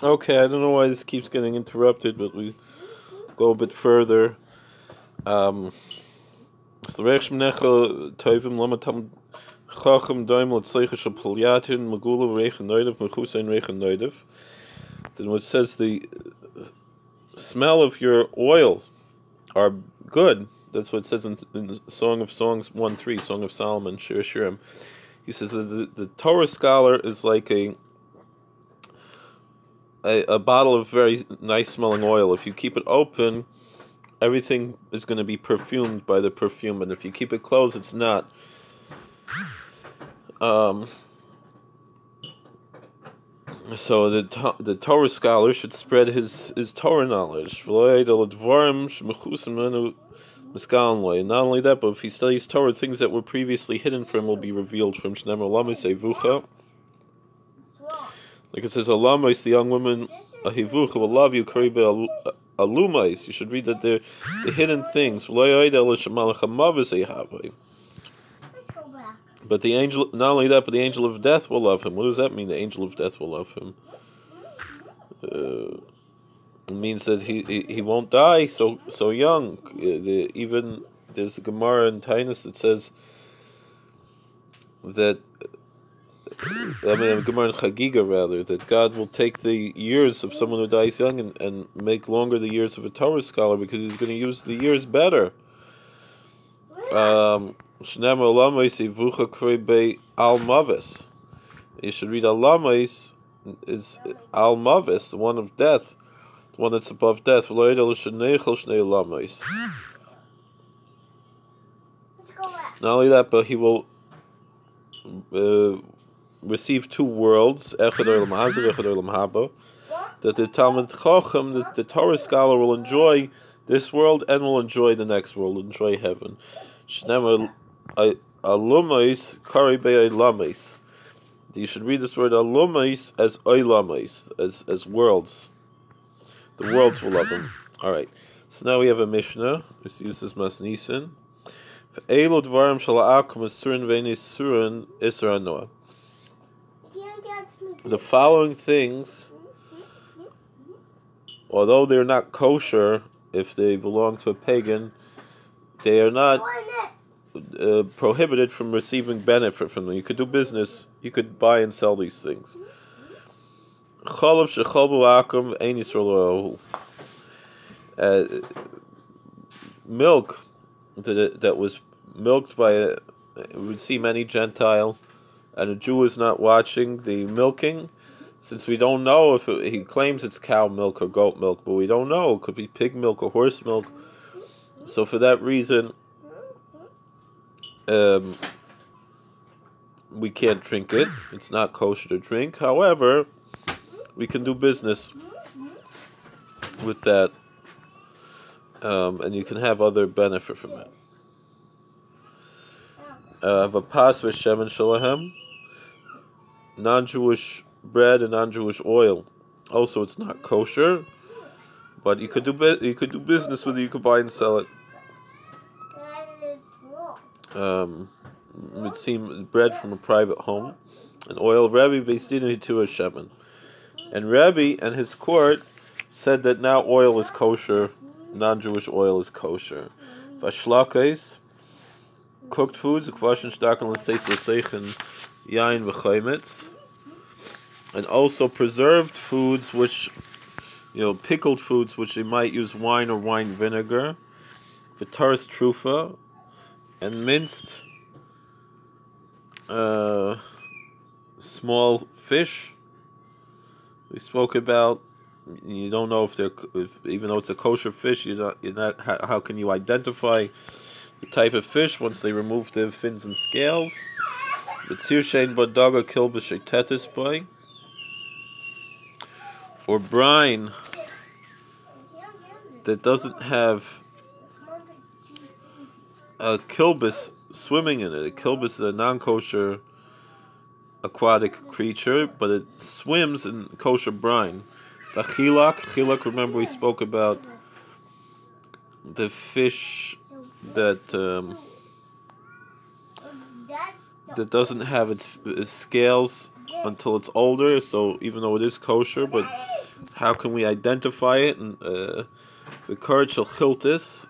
Okay, I don't know why this keeps getting interrupted, but we go a bit further. So Reich Shmenecha Toivim Lamatam Chacham Daim Latzleicha Shapulyatin Magula Reich Noidev Mechusein Reich Noidev. Then what says the smell of your oils are good. That's what it says in Song of Songs 1:3, Song of Solomon, Shir Shirim. He says that the Torah scholar is like a bottle of very nice smelling oil. If you keep it open, everything is going to be perfumed by the perfume, and if you keep it closed, it's not. So the Torah scholar should spread his Torah knowledge. Not only that, but if he studies Torah, things that were previously hidden from him will be revealed from Shnemer. Like it says, Alamais, the young woman, Ahivucha will love you, Karibe Alumais. You should read that the hidden things. But the angel, not only that, but the angel of death will love him. What does that mean? The angel of death will love him. It means that he won't die so young. Even there's a Gemara in Tainus that says that, a Gemara in Chagiga rather, that God will take the years of someone who dies young and make longer the years of a Torah scholar because he's going to use the years better. You should read Al-Mavis is Al-Mavis, the one of death, the one that's above death. Not only that, but he will receive two worlds, that the Talmud Chacham, the Torah scholar, will enjoy this world and will enjoy the next world, enjoy heaven. Alumais kari be'olamais. You should read this word alumais as olamais, as worlds. The worlds will love him. All right. So now we have a Mishnah. This uses Masnisin. Ve'elu dvarim shala'akum asurin ve'nisurin isra noah. The following things, although they're not kosher, if they belong to a pagan, they are not prohibited from receiving benefit from them. You could do business. You could buy and sell these things. Milk that was milked by we would see many Gentile, and a Jew is not watching the milking, since we don't know if he claims it's cow milk or goat milk, but we don't know. It could be pig milk or horse milk. So for that reason, we can't drink it. It's not kosher to drink. However, we can do business with that, and you can have other benefit from it. Vapas v'shemen shalahem, non-Jewish bread and non-Jewish oil. Also, it's not kosher, but you could do business with it. You could buy and sell it. It would seem bread from a private home, and oil. Rabbi Beisdinu to a shemen, and Rabbi and his court said that now oil is kosher, non-Jewish oil is kosher. Vashlakais, cooked foods, ukvashin shtaken l'seis l'seichen yain v'chaimetz, and also preserved foods, which pickled foods, which they might use wine or wine vinegar, v'taris trufa, and minced small fish. We spoke about. You don't know if even though it's a kosher fish, you're not. How can you identify the type of fish once they remove the fins and scales? The tsirshein badaga kilbashay tetis by, or brine that doesn't have a kilbis swimming in it. A kilbis is a non-kosher aquatic creature, but it swims in kosher brine. The chilak, remember we spoke about the fish that doesn't have its scales until it's older. So even though it is kosher, but how can we identify it? And the kard shel chiltis.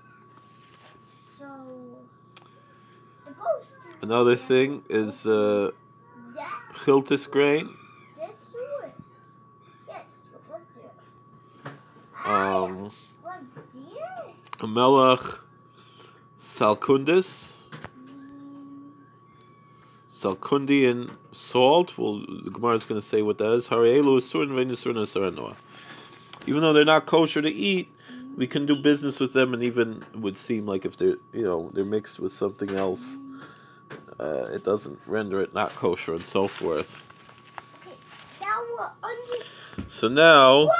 Another thing is chiltis grain. Melach salkundis. Salkundi and salt. Well, the Gemara is going to say what that is. Even though they're not kosher to eat, we can do business with them, and even it would seem like if they're they're mixed with something else, it doesn't render it not kosher and so forth. So now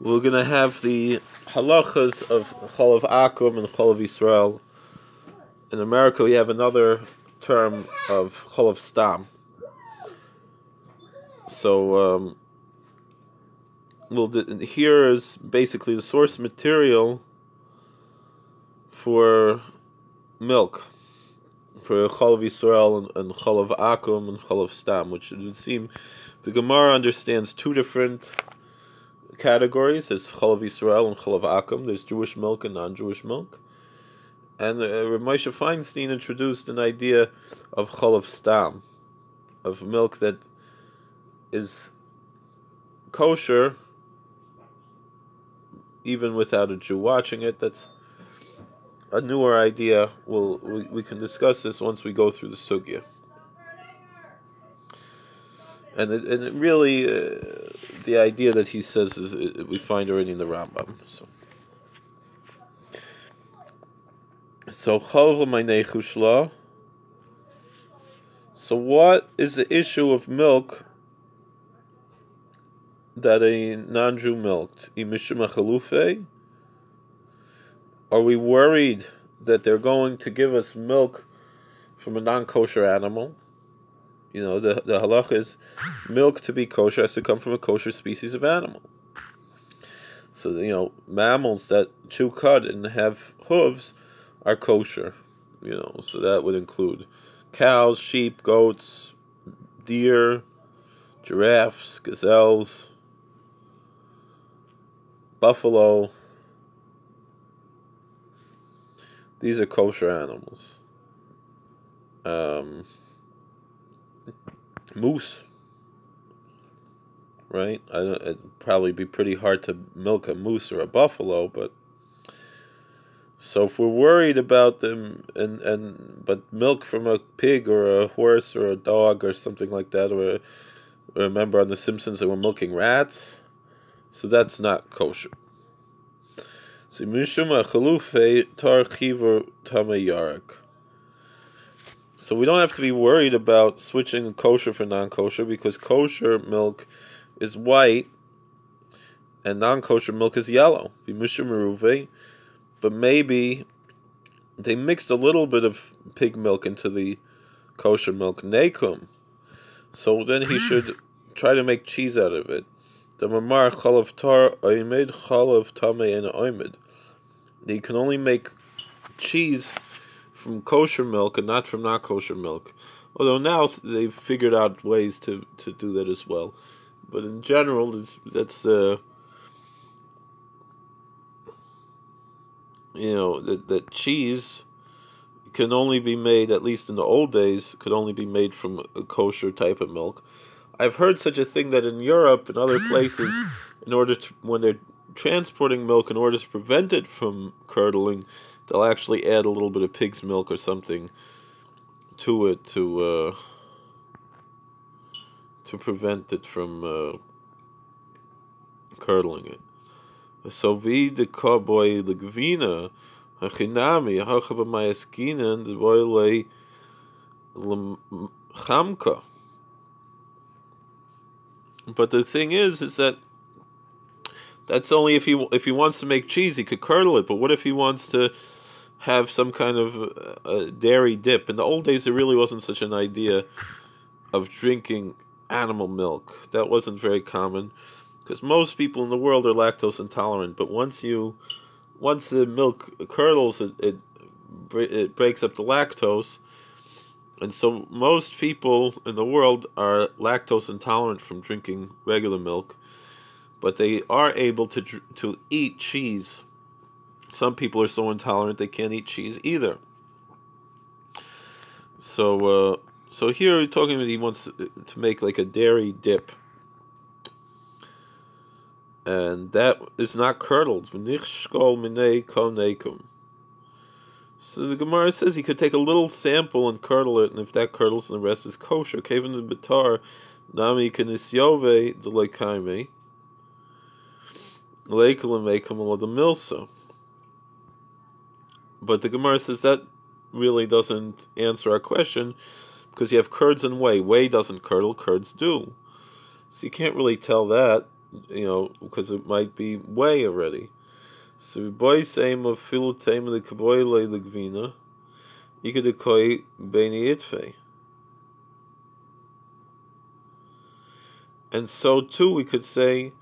we're going to have the halachas of Cholav Akum and Cholav Yisrael. In America, we have another term of Cholav Stam. So here is basically the source material for milk, for Cholav Yisrael and Cholav Akum and Cholav Stam, which it would seem the Gemara understands two different categories. There's Cholav Yisrael and Cholav Akum. There's Jewish milk and non-Jewish milk. And Rav Moshe Feinstein introduced an idea of Cholav Stam, of milk that is kosher even without a Jew watching it. That's a newer idea. We can discuss this once we go through the sugya. And it really, the idea that he says is we find already in the Rambam. So what is the issue of milk that a non-Jew milked? Are we worried that they're going to give us milk from a non-kosher animal? The halach is milk to be kosher has to come from a kosher species of animal. So, mammals that chew cud and have hooves are kosher, so that would include cows, sheep, goats, deer, giraffes, gazelles, buffalo. These are kosher animals. Moose, right? It'd probably be pretty hard to milk a moose or a buffalo, but so if we're worried about them, but milk from a pig or a horse or a dog or something like that, or remember on The Simpsons they were milking rats, so that's not kosher. So we don't have to be worried about switching kosher for non-kosher, because kosher milk is white and non-kosher milk is yellow. But maybe they mixed a little bit of pig milk into the kosher milk, nekum. So then he should try to make cheese out of it. He can only make cheese from kosher milk and not from not kosher milk. Although now they've figured out ways to do that as well. But in general, that's that cheese can only be made, at least in the old days, could only be made from a kosher type of milk. I've heard such a thing that in Europe and other places, when they're transporting milk, in order to prevent it from curdling, they'll actually add a little bit of pig's milk or something to it to prevent it from curdling it. So vi de cowboy the gvina hachinami hachaba mayaskinen the boyle chamka. But the thing is that that's only if he wants to make cheese, he could curdle it. But what if he wants to have some kind of dairy dip? In the old days, there really wasn't such an idea of drinking animal milk. That wasn't very common, because most people in the world are lactose intolerant. But once the milk curdles, it breaks up the lactose, And so most people in the world are lactose intolerant from drinking regular milk, but they are able to eat cheese. Some people are so intolerant they can't eat cheese either. So here he's talking about he wants to make like a dairy dip, and that is not curdled. So the Gemara says he could take a little sample and curdle it, and if that curdles, then the rest is kosher. Kevin the Bitar, Nami Kanisyove, the Lekaime, Leikalamekam the Milsa. But the Gemara says that really doesn't answer our question, because you have curds and whey. Whey doesn't curdle, curds do. So you can't really tell that, because it might be whey already. So boy same of filutem the kaboyle the gvina, ikadekoi beni itfe. And so too we could say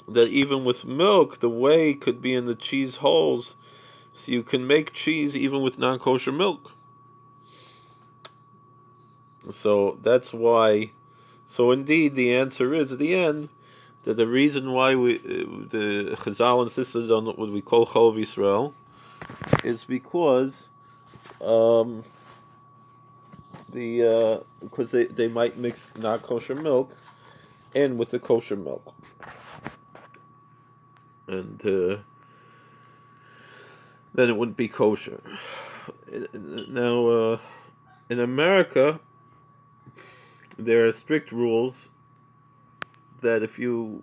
that even with milk, the whey could be in the cheese holes, so you can make cheese even with non-kosher milk. So that's why. So indeed, the answer is at the end that the reason why the Chazal insisted on what we call Chol Yisrael is because because they might mix not kosher milk in with the kosher milk, and then it wouldn't be kosher. Now, in America, there are strict rules that if you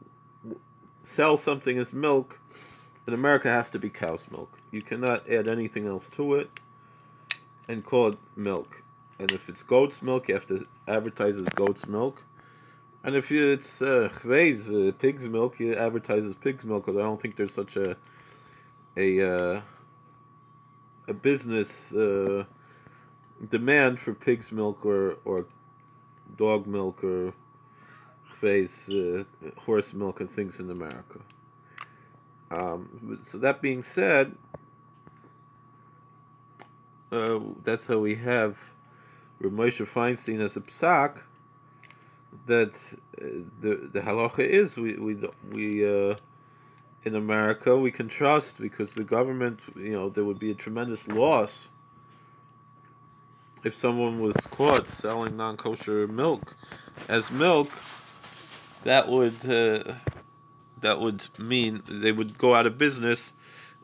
sell something as milk, in America it has to be cow's milk. You cannot add anything else to it and call it milk. And if it's goat's milk, you have to advertise as goat's milk. And if it's pig's milk, you advertise as pig's milk. Because I don't think there's such a business demand for pig's milk or dog milk or horse milk and things in America. So that being said, that's how we have Rav Moshe Feinstein as a psak that the halacha is we in America we can trust, because the government, there would be a tremendous loss if someone was caught selling non-kosher milk as milk. That would mean they would go out of business,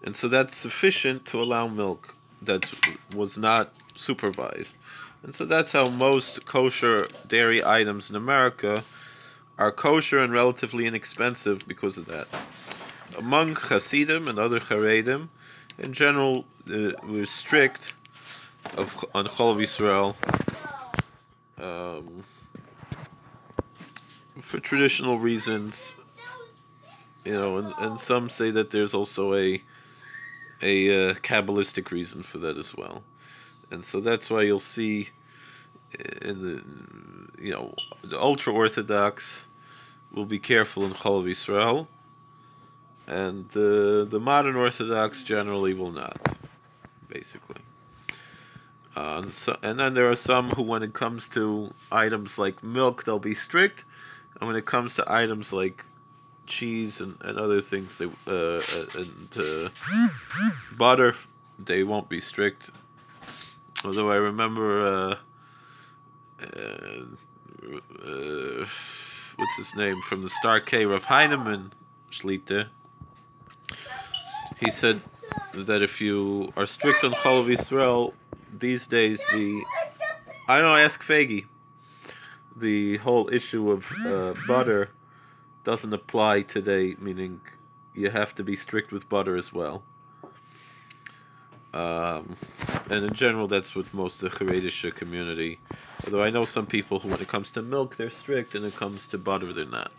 and so that's sufficient to allow milk that was not supervised. And so that's how most kosher dairy items in America are kosher and relatively inexpensive because of that. Among Hasidim and other Haredim, in general, we're strict on Chol Yisrael for traditional reasons, and some say that there's also a Kabbalistic reason for that as well. And so that's why you'll see in the ultra-Orthodox will be careful in Chol Yisrael, and the modern Orthodox generally will not, basically. And then there are some who, when it comes to items like milk, they'll be strict, and when it comes to items like cheese and other things, and butter, they won't be strict. Although I remember, what's his name, from the Star K, Rav Heinemann Shlita, he said that if you are strict on Chol Yisrael, these days ask Fegi, the whole issue of butter doesn't apply today, meaning you have to be strict with butter as well. And in general, that's what most of the Haredish community, although I know some people who, when it comes to milk, they're strict, and when it comes to butter, they're not.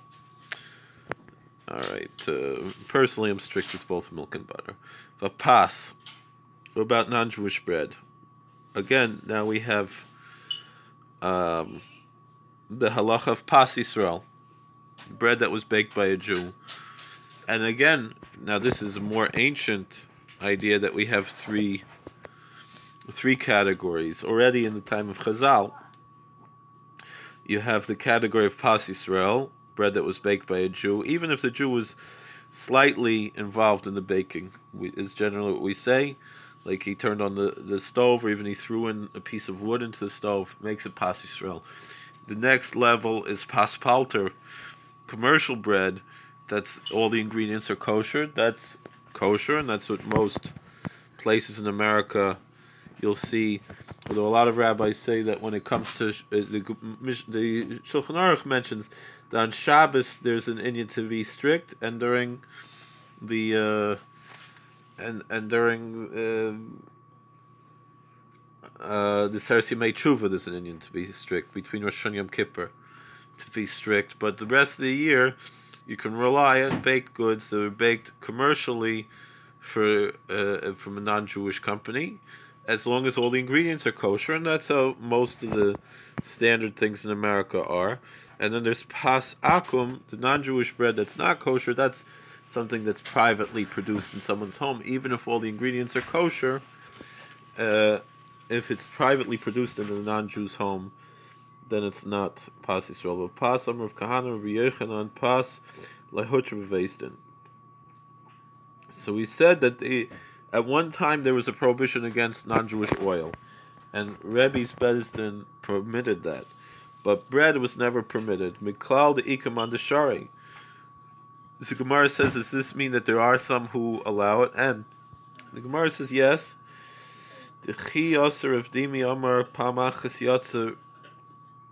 Alright, personally, I'm strict with both milk and butter. Vapas, what about non-Jewish bread? Again, now we have the halacha of Pas Yisrael, bread that was baked by a Jew. And again, now this is a more ancient idea that we have three three categories. Already in the time of Chazal, you have the category of Pas Yisrael, bread that was baked by a Jew, even if the Jew was slightly involved in the baking, is generally what we say. Like he turned on the stove, or even he threw in a piece of wood into the stove, makes it Pas Yisrael. The next level is Pas Palter, commercial bread, that's all the ingredients are kosher. That's kosher, and that's what most places in America you'll see. Although a lot of rabbis say that when it comes to the Shulchan Aruch mentions that on Shabbos there's an inyan to be strict, and during the during the Seres Yemei Tshuva there's an inyan to be strict, between Rosh Hashanah and Yom Kippur to be strict. But the rest of the year you can rely on baked goods that are baked commercially from a non-Jewish company, as long as all the ingredients are kosher, and that's how most of the standard things in America are. And then there's Pas Akum, the non-Jewish bread that's not kosher. That's something that's privately produced in someone's home, even if all the ingredients are kosher. If it's privately produced in a non-Jew's home, then it's not Pas Yisrael. But Pas Amr of Kahana, Rabbi Yochanan, Pas Lehutra Beveisdin. So we said that at one time there was a prohibition against non-Jewish oil, and Rebbe's Bezdin permitted that, but bread was never permitted. Miklal the Ikam on the Shari. The Gemara says, does this mean that there are some who allow it? And the Gemara says yes. The Chi Yasser of Dimi Amar Pamachas Yatser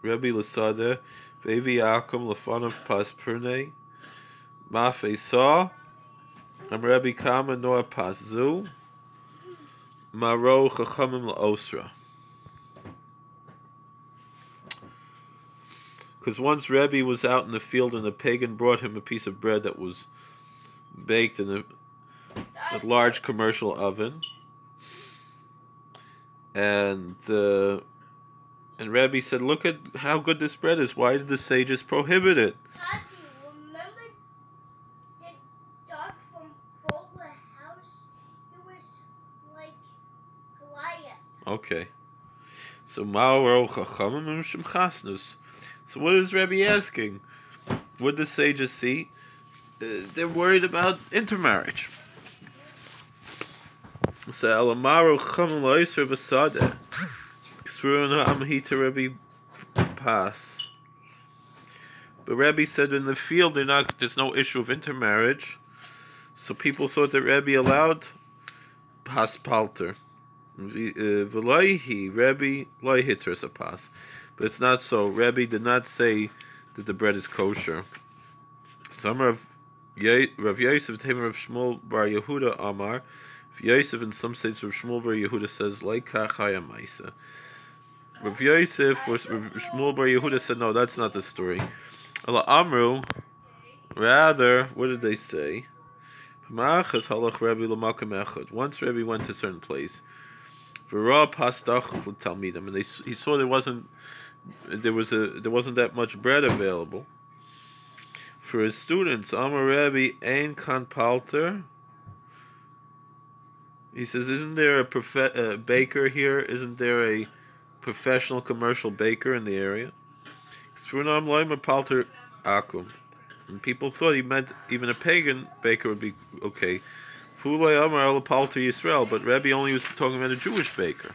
Rebbe Lasade Vevi Akum Lafanov Pas Perne Mafe Saw Am Rebbe Kama Noah Pas Zu Maro Chachamim Laosra. Because once Rebbe was out in the field and a pagan brought him a piece of bread that was baked in a large commercial oven, and Rebbe said, "Look at how good this bread is. Why did the sages prohibit it?" Tati, remember the dog from Fuller House? It was like Goliath. Okay. So Mauro Chachamim Mishum Chasnus. So what is Rebbe asking? What the sages see? They're worried about intermarriage. So Alamaru Chachamim Loiser Basade. Ksruna Amhita Rebbe Pass. But Rebbe said in the field there's no issue of intermarriage. So people thought that Rebbe allowed Pas Palter. V'loihi Rebbe loy hitras a pas. But it's not so. Rebbe did not say that the bread is kosher. Some of Rav Yosef, Tamer of Shmuel Bar Yehuda Amar. Yosef in some states Rav Shmuel Bar Yehuda says like Chaya Maisa. Rav Yosef or Shmuel Bar Yehuda said no, that's not the story. Allah Amru, rather, what did they say? Once Rebbe went to a certain place, and he saw there wasn't that much bread available for his students. Amar Rebbe ein kan palter. He says, isn't there a baker here? Isn't there a professional commercial baker in the area? And people thought he meant even a pagan baker would be okay. But Rebbe only was talking about a Jewish baker.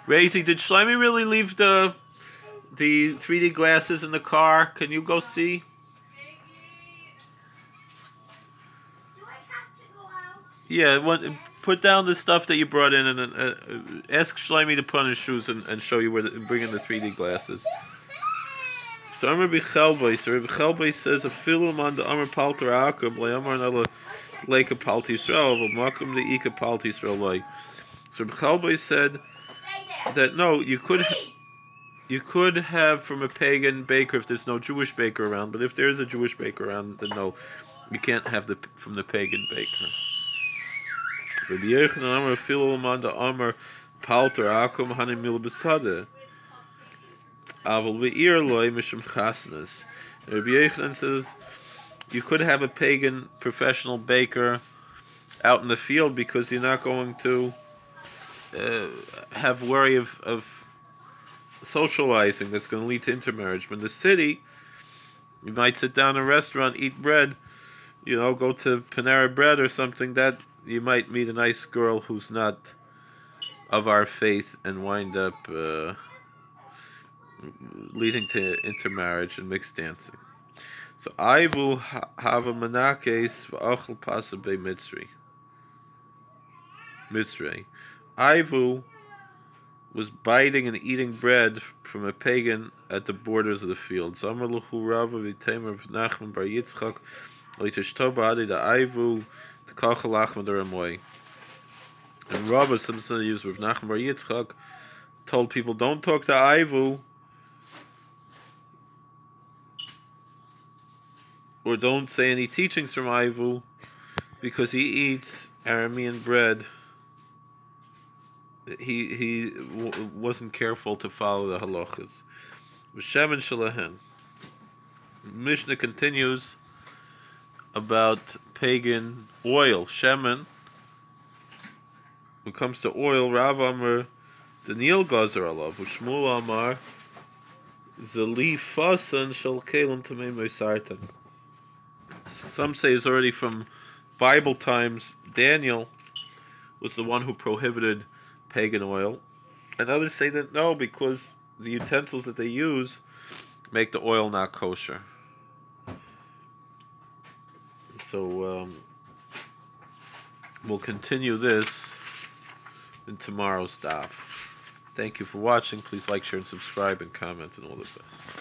Razy, did Shlomi really leave the 3D glasses in the car? Can you go see? Do I have to go out? Yeah, put down the stuff that you brought in and ask Shlomi to put on his shoes and show you bring in the 3D glasses. So Rabbi Chelbei says a film on the Amar Palter Akum Amar Nala Lake of Palti Yisrael Makum the Ika Palti Yisrael. So Rabbi Chelbei said that no, you could have from a pagan baker if there's no Jewish baker around, but if there is a Jewish baker around, then no, you can't have from the pagan baker. Rabbi Yochanan Amar film on the Amar Palter Akum Hanim Mil Besade. Rabbi Yochanan says you could have a pagan professional baker out in the field because you're not going to have worry of socializing that's going to lead to intermarriage. But in the city, you might sit down in a restaurant, eat bread, go to Panera Bread or something, that you might meet a nice girl who's not of our faith and wind up leading to intermarriage and mixed dancing. So I will have a manakes v'achel pasa be mitzri. Ivu was biting and eating bread from a pagan at the borders of the field. Zamar luchu Rava v'temer v'Nachman bar Yitzchak l'tishto ba'adi da Ivu t'kachal achman d'Ramoy. And Rava, sometimes used with Nachman bar Yitzchak, told people, don't talk to Ivu, or don't say any teachings from Ivu, because he eats Aramean bread. He wasn't careful to follow the halachas. V'shemen shalahen. Mishnah continues about pagan oil. Shemen. When it comes to oil, Rav Amar Daniel Gazer alav, Shmuel Amar Zali Fasan Shal Kelim Tamei Meisartan. Some say it's already from Bible times. Daniel was the one who prohibited pagan oil, and others say that no, because the utensils that they use make the oil not kosher. So we'll continue this in tomorrow's daf. Thank you for watching. Please like, share, and subscribe, and comment, and all the best.